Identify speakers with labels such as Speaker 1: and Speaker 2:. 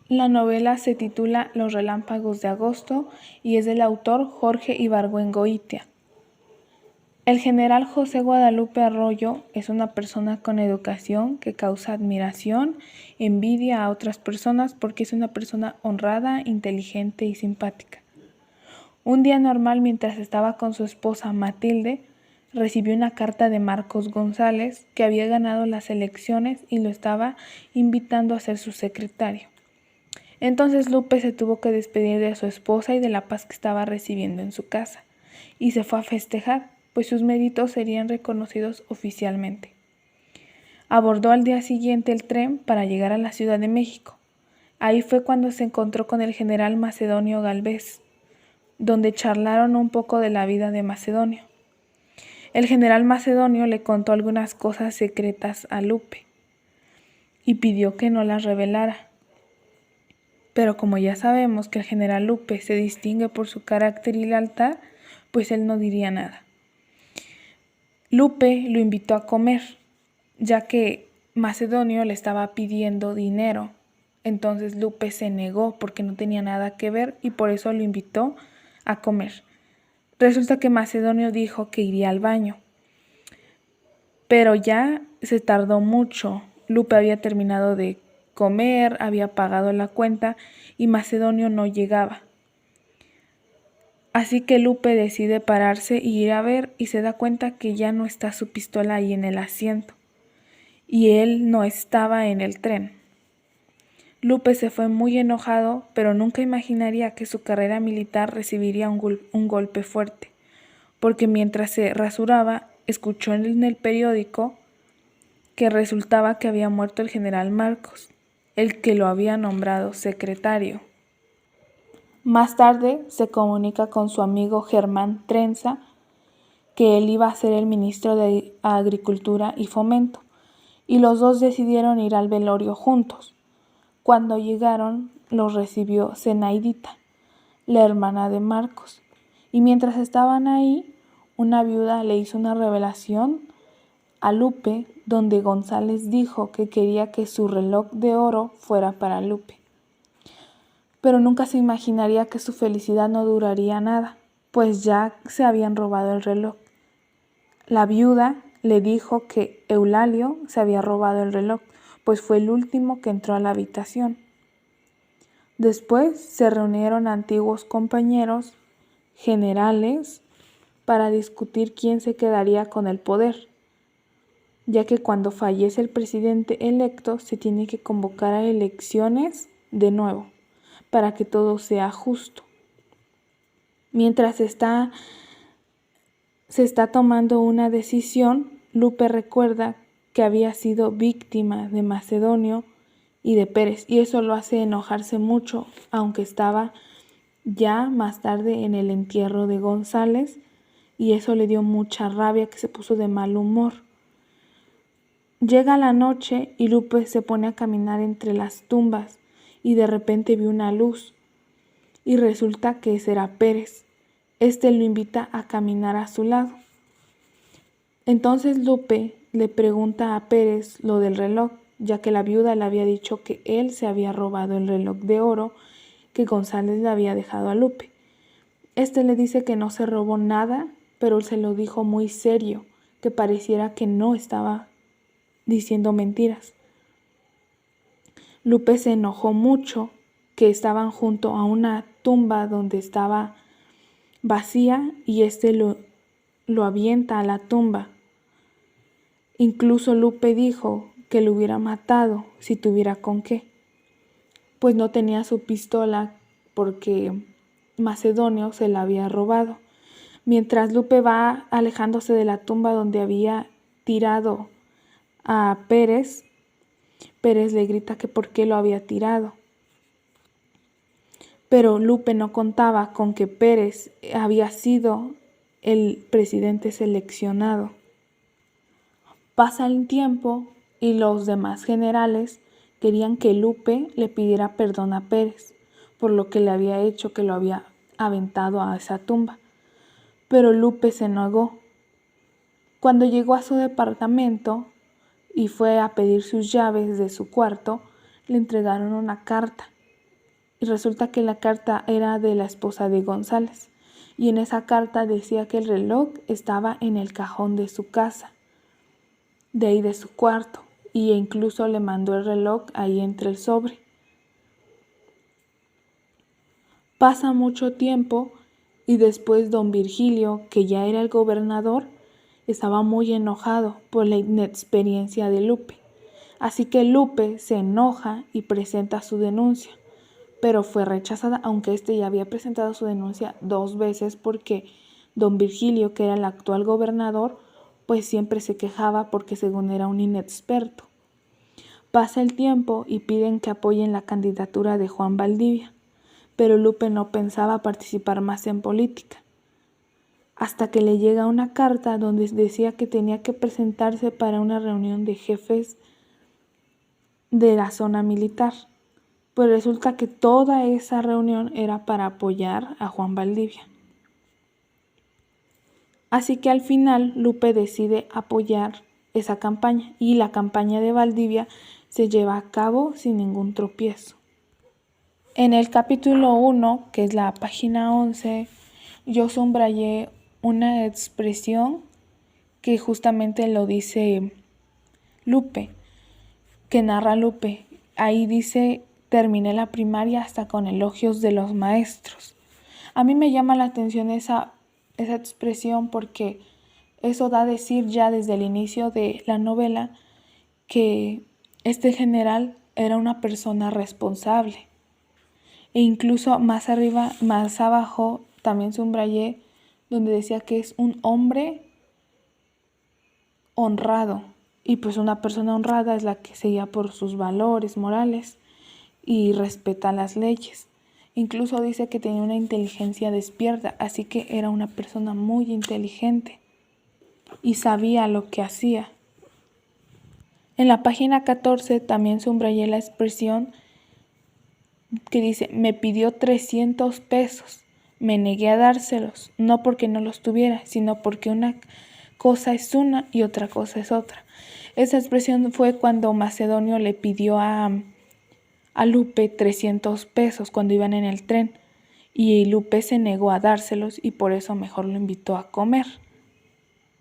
Speaker 1: La novela se titula Los relámpagos de agosto y es del autor Jorge Ibargüengoitia. El general José Guadalupe Arroyo es una persona con educación que causa admiración, envidia a otras personas porque es una persona honrada, inteligente y simpática. Un día normal, mientras estaba con su esposa Matilde, recibió una carta de Marcos González, que había ganado las elecciones y lo estaba invitando a ser su secretario. Entonces Lupe se tuvo que despedir de su esposa y de la paz que estaba recibiendo en su casa, y se fue a festejar, pues sus méritos serían reconocidos oficialmente. Abordó al día siguiente el tren para llegar a la Ciudad de México. Ahí fue cuando se encontró con el general Macedonio Galvez, donde charlaron un poco de la vida de Macedonio. El general Macedonio le contó algunas cosas secretas a Lupe y pidió que no las revelara. Pero como ya sabemos que el general Lupe se distingue por su carácter y lealtad, pues él no diría nada. Lupe lo invitó a comer, ya que Macedonio le estaba pidiendo dinero. Entonces Lupe se negó porque no tenía nada que ver y por eso lo invitó a comer. Resulta que Macedonio dijo que iría al baño, pero ya se tardó mucho. Lupe había terminado de comer, había pagado la cuenta y Macedonio no llegaba. Así que Lupe decide pararse y ir a ver y se da cuenta que ya no está su pistola ahí en el asiento y él no estaba en el tren. Lupe se fue muy enojado, pero nunca imaginaría que su carrera militar recibiría un golpe fuerte, porque mientras se rasuraba, escuchó en el periódico que resultaba que había muerto el general Marcos, el que lo había nombrado secretario. Más tarde se comunica con su amigo Germán Trenza que él iba a ser el ministro de Agricultura y Fomento, y los dos decidieron ir al velorio juntos. Cuando llegaron, los recibió Zenaidita, la hermana de Marcos, y mientras estaban ahí, una viuda le hizo una revelación a Lupe donde González dijo que quería que su reloj de oro fuera para Lupe. Pero nunca se imaginaría que su felicidad no duraría nada, pues ya se habían robado el reloj. La viuda le dijo que Eulalio se había robado el reloj, pues fue el último que entró a la habitación. Después se reunieron antiguos compañeros, generales, para discutir quién se quedaría con el poder, ya que cuando fallece el presidente electo se tiene que convocar a elecciones de nuevo, para que todo sea justo. Mientras se está tomando una decisión, Lupe recuerda que había sido víctima de Macedonio y de Pérez, y eso lo hace enojarse mucho, aunque estaba ya más tarde en el entierro de González, y eso le dio mucha rabia, que se puso de mal humor. Llega la noche y Lupe se pone a caminar entre las tumbas y de repente ve una luz y resulta que ese era Pérez. Este lo invita a caminar a su lado. Entonces Lupe le pregunta a Pérez lo del reloj, ya que la viuda le había dicho que él se había robado el reloj de oro que González le había dejado a Lupe. Este le dice que no se robó nada, pero se lo dijo muy serio, que pareciera que no estaba diciendo mentiras. Lupe se enojó mucho, que estaban junto a una tumba donde estaba vacía y este lo avienta a la tumba. Incluso Lupe dijo que lo hubiera matado si tuviera con qué, pues no tenía su pistola porque Macedonio se la había robado. Mientras Lupe va alejándose de la tumba donde había tirado a Pérez, Pérez le grita que por qué lo había tirado. Pero Lupe no contaba con que Pérez había sido el presidente seleccionado. Pasa el tiempo y los demás generales querían que Lupe le pidiera perdón a Pérez por lo que le había hecho, que lo había aventado a esa tumba. Pero Lupe se negó. Cuando llegó a su departamento y fue a pedir sus llaves de su cuarto, le entregaron una carta y resulta que la carta era de la esposa de González, y en esa carta decía que el reloj estaba en el cajón de su casa, de ahí de su cuarto, y incluso le mandó el reloj ahí entre el sobre. Pasa mucho tiempo y después don Virgilio, que ya era el gobernador, estaba muy enojado por la inexperiencia de Lupe. Así que Lupe se enoja y presenta su denuncia, pero fue rechazada, aunque este ya había presentado su denuncia 2 veces porque don Virgilio, que era el actual gobernador, pues siempre se quejaba porque según era un inexperto. Pasa el tiempo y piden que apoyen la candidatura de Juan Valdivia, pero Lupe no pensaba participar más en política, hasta que le llega una carta donde decía que tenía que presentarse para una reunión de jefes de la zona militar. Pues resulta que toda esa reunión era para apoyar a Juan Valdivia. Así que al final Lupe decide apoyar esa campaña y la campaña de Valdivia se lleva a cabo sin ningún tropiezo. En el capítulo 1, que es la página 11, yo subrayé una expresión que justamente lo dice Lupe, que narra Lupe. Ahí dice: terminé la primaria hasta con elogios de los maestros. A mí me llama la atención esa expresión porque eso da a decir ya desde el inicio de la novela que este general era una persona responsable. E incluso más arriba, más abajo, también subrayé donde decía que es un hombre honrado. Y pues una persona honrada es la que se guía por sus valores morales y respeta las leyes. Incluso dice que tenía una inteligencia despierta, así que era una persona muy inteligente y sabía lo que hacía. En la página 14 también subrayé la expresión que dice: me pidió 300 pesos, me negué a dárselos, no porque no los tuviera, sino porque una cosa es una y otra cosa es otra. Esa expresión fue cuando Macedonio le pidió a Lupe 300 pesos cuando iban en el tren, y Lupe se negó a dárselos y por eso mejor lo invitó a comer.